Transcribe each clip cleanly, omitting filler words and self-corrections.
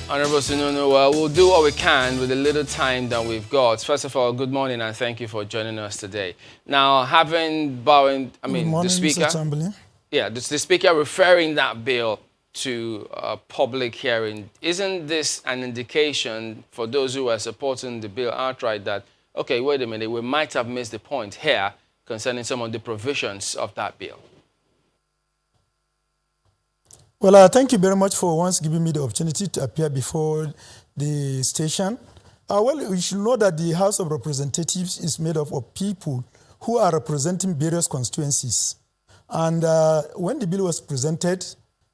Honorable Sununu, we'll do what we can with the little time that we've got. First of all, good morning and thank you for joining us today. Now, having bowing, good morning, the Speaker, Mr. Chamberlain. Yeah, the Speaker referring that bill to a public hearing, isn't this an indication for those who are supporting the bill outright that, okay, wait a minute, we might have missed the point here concerning some of the provisions of that bill? Well, thank you very much for once giving me the opportunity to appear before the station. Well, we should know that the House of Representatives is made up of people who are representing various constituencies. And when the bill was presented,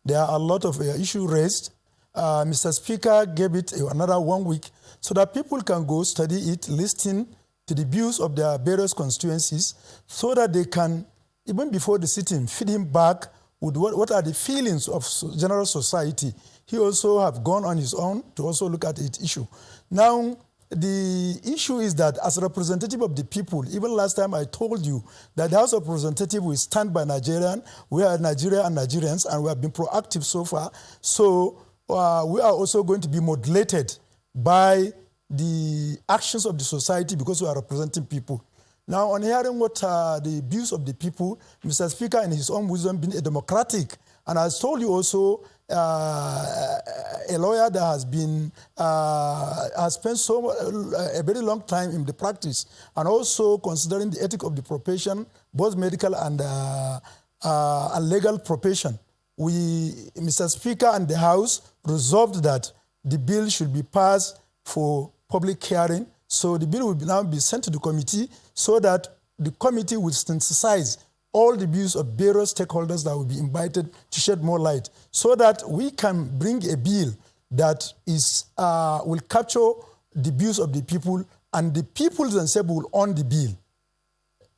there are a lot of issues raised. Mr. Speaker gave it another 1 week so that people can go study it, listen to the views of their various constituencies so that they can, even before the sitting, feed him back with what are the feelings of general society. He also have gone on his own to also look at the issue. Now, the issue is that as a representative of the people, even last time I told you that the House of Representatives will stand by Nigerian. We are Nigeria and Nigerians, and we have been proactive so far. So we are also going to be modulated by the actions of the society because we are representing people. Now, on hearing what the views of the people, Mr. Speaker, in his own wisdom, been a democratic, and I told you also a lawyer that has been has spent a very long time in the practice, and also considering the ethic of the profession, both medical and legal profession. Mr. Speaker, and the House resolved that the bill should be passed for public hearing. So the bill will now be sent to the committee so that the committee will synthesize all the views of various stakeholders that will be invited to shed more light so that we can bring a bill that is will capture the views of the people, and the people themselves will own the bill.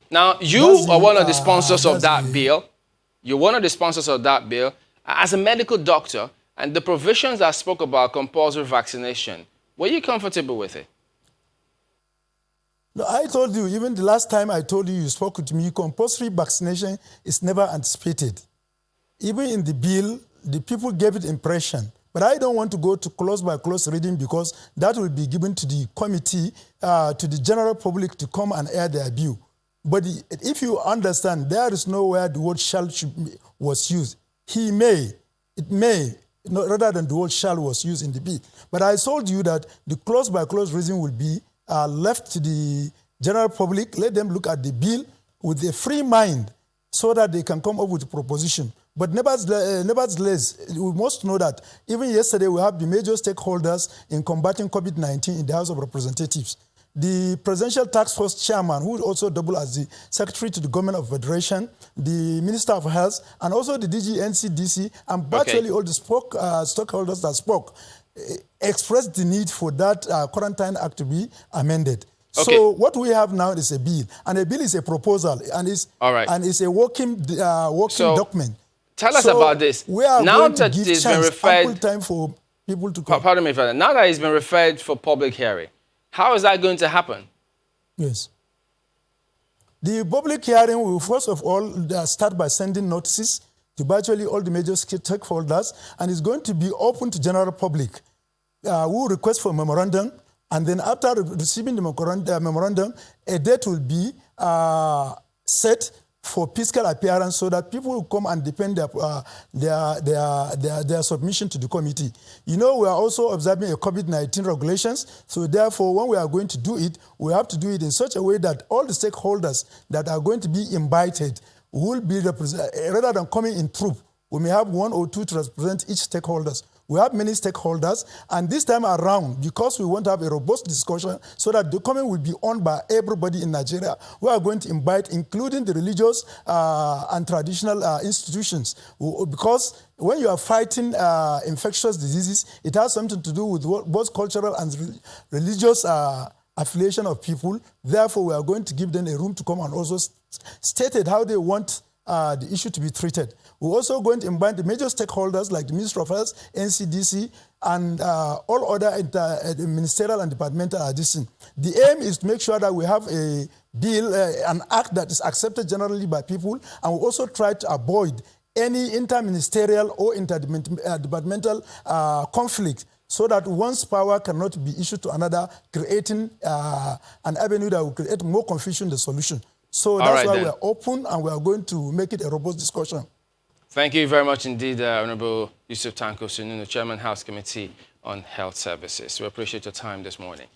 Now, you are one of the sponsors of that bill. You're one of the sponsors of that bill. As a medical doctor, and the provisions that spoke about compulsory vaccination, were you comfortable with it? No, I told you, even the last time I told you, you spoke with me, compulsory vaccination is never anticipated. Even in the bill, the people gave it impression. But I don't want to go to close by close reading because that will be given to the committee, to the general public to come and air their view. But if you understand, there is nowhere the word shall was used. It may, rather than the word shall was used in the bill. But I told you that the close by close reading will be left to the general public. Let them look at the bill with a free mind so that they can come up with a proposition. But nevertheless, we must know that even yesterday we have the major stakeholders in combating COVID-19 in the House of Representatives. The Presidential Task Force Chairman, who also doubled as the Secretary to the Government of Federation, the Minister of Health, and also the DG NCDC, and virtually all the stakeholders that spoke, expressed the need for that Quarantine Act to be amended. Okay. So what we have now is a bill, and a bill is a proposal, and it's a working document. Tell us about this. We are now going to give ample time for people to come. Pardon me, Father. Now that it's been referred for public hearing, how is that going to happen? Yes. The public hearing will first of all start by sending notices to virtually all the major stakeholders, and it's going to be open to general public who request for memorandum, and then after receiving the memorandum, a date will be set for physical appearance so that people will come and defend their submission to the committee. You know, we are also observing a COVID-19 regulations, so therefore when we are going to do it, we have to do it in such a way that all the stakeholders that are going to be invited will be represented, rather than coming in troop. We may have one or two to represent each stakeholders. We have many stakeholders, and this time around, because we want to have a robust discussion so that the document will be owned by everybody in Nigeria, we are going to invite, including the religious and traditional institutions, because when you are fighting infectious diseases, it has something to do with both cultural and religious affiliation of people. Therefore, we are going to give them a room to come and also state how they want the issue to be treated. We're also going to invite the major stakeholders like the Minister of Health, NCDC, and all other ministerial and departmental additions. The aim is to make sure that we have a bill, an act that is accepted generally by people, and we also try to avoid any interministerial or interdepartmental conflict so that one's power cannot be issued to another, creating an avenue that will create more confusion in the solution. So that's why we are open and we are going to make it a robust discussion. Thank you very much indeed, Honorable Yusuf Tanko Sununu, Chairman House Committee on Health Services. We appreciate your time this morning.